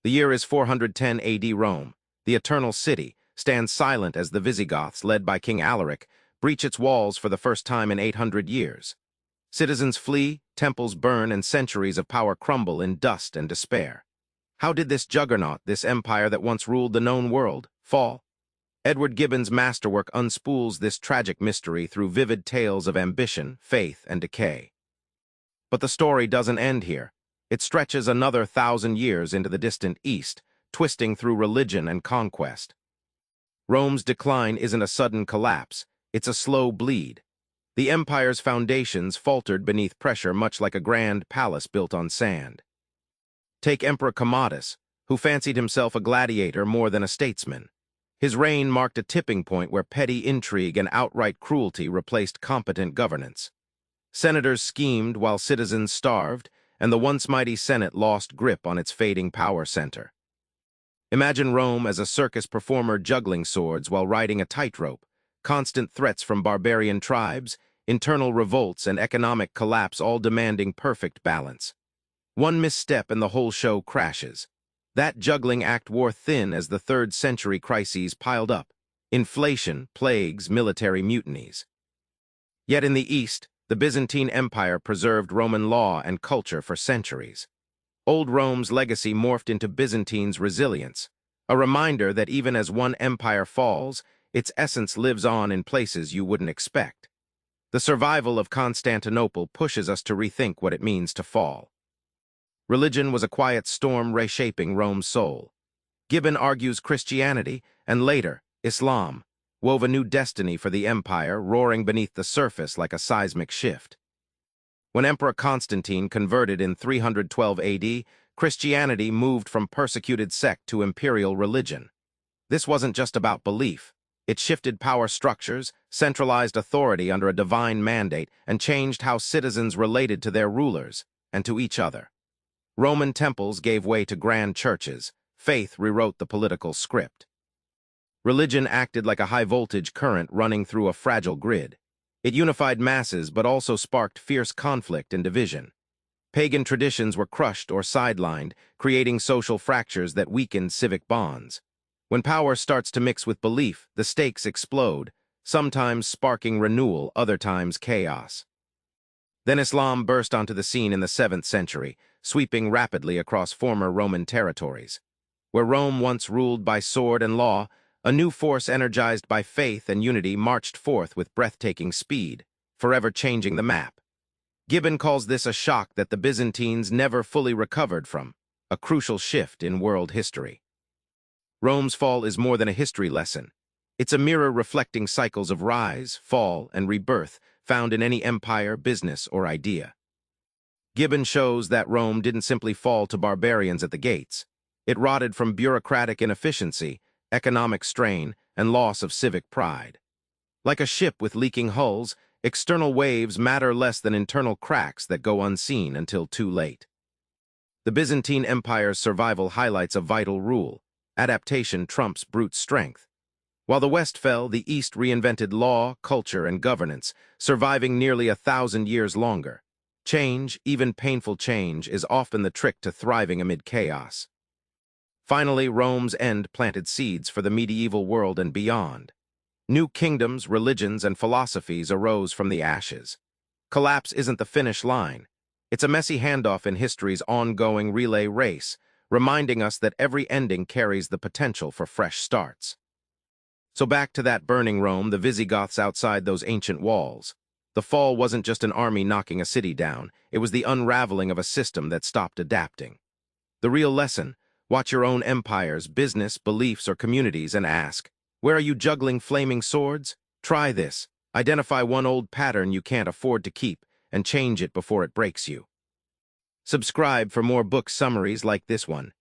The year is 410 AD. Rome, the Eternal City, stands silent as the Visigoths, led by King Alaric, breach its walls for the first time in 800 years. Citizens flee, temples burn, and centuries of power crumble in dust and despair. How did this juggernaut, this empire that once ruled the known world, fall? Edward Gibbon's masterwork unspools this tragic mystery through vivid tales of ambition, faith, and decay. But the story doesn't end here. It stretches another 1,000 years into the distant East, twisting through religion and conquest. Rome's decline isn't a sudden collapse, it's a slow bleed. The empire's foundations faltered beneath pressure, much like a grand palace built on sand. Take Emperor Commodus, who fancied himself a gladiator more than a statesman. His reign marked a tipping point where petty intrigue and outright cruelty replaced competent governance. Senators schemed while citizens starved, and the once mighty Senate lost grip on its fading power center. Imagine Rome as a circus performer juggling swords while riding a tightrope, constant threats from barbarian tribes, internal revolts, and economic collapse, all demanding perfect balance. One misstep and the whole show crashes. That juggling act wore thin as the 3rd century crises piled up: inflation, plagues, military mutinies. Yet in the East, the Byzantine Empire preserved Roman law and culture for centuries. Old Rome's legacy morphed into Byzantine's resilience, a reminder that even as one empire falls, its essence lives on in places you wouldn't expect. The survival of Constantinople pushes us to rethink what it means to fall. Religion was a quiet storm reshaping Rome's soul. Gibbon argues Christianity, and later, Islam, wove a new destiny for the empire, roaring beneath the surface like a seismic shift. When Emperor Constantine converted in 312 AD, Christianity moved from persecuted sect to imperial religion. This wasn't just about belief. It shifted power structures, centralized authority under a divine mandate, and changed how citizens related to their rulers and to each other. Roman temples gave way to grand churches. Faith rewrote the political script. Religion acted like a high-voltage current running through a fragile grid. It unified masses but also sparked fierce conflict and division. Pagan traditions were crushed or sidelined, creating social fractures that weakened civic bonds. When power starts to mix with belief, the stakes explode, sometimes sparking renewal, other times chaos. Then Islam burst onto the scene in the 7th century, sweeping rapidly across former Roman territories. Where Rome once ruled by sword and law, a new force energized by faith and unity marched forth with breathtaking speed, forever changing the map. Gibbon calls this a shock that the Byzantines never fully recovered from, a crucial shift in world history. Rome's fall is more than a history lesson. It's a mirror reflecting cycles of rise, fall, and rebirth found in any empire, business, or idea. Gibbon shows that Rome didn't simply fall to barbarians at the gates. It rotted from bureaucratic inefficiency, economic strain, and loss of civic pride. Like a ship with leaking hulls, external waves matter less than internal cracks that go unseen until too late. The Byzantine Empire's survival highlights a vital rule: adaptation trumps brute strength. While the West fell, the East reinvented law, culture, and governance, surviving nearly 1,000 years longer. Change, even painful change, is often the trick to thriving amid chaos. Finally, Rome's end planted seeds for the medieval world and beyond. New kingdoms, religions, and philosophies arose from the ashes. Collapse isn't the finish line. It's a messy handoff in history's ongoing relay race, reminding us that every ending carries the potential for fresh starts. So back to that burning Rome, the Visigoths outside those ancient walls. The fall wasn't just an army knocking a city down, it was the unraveling of a system that stopped adapting. The real lesson: watch your own empires, business, beliefs, or communities and ask, where are you juggling flaming swords? Try this. Identify one old pattern you can't afford to keep and change it before it breaks you. Subscribe for more book summaries like this one.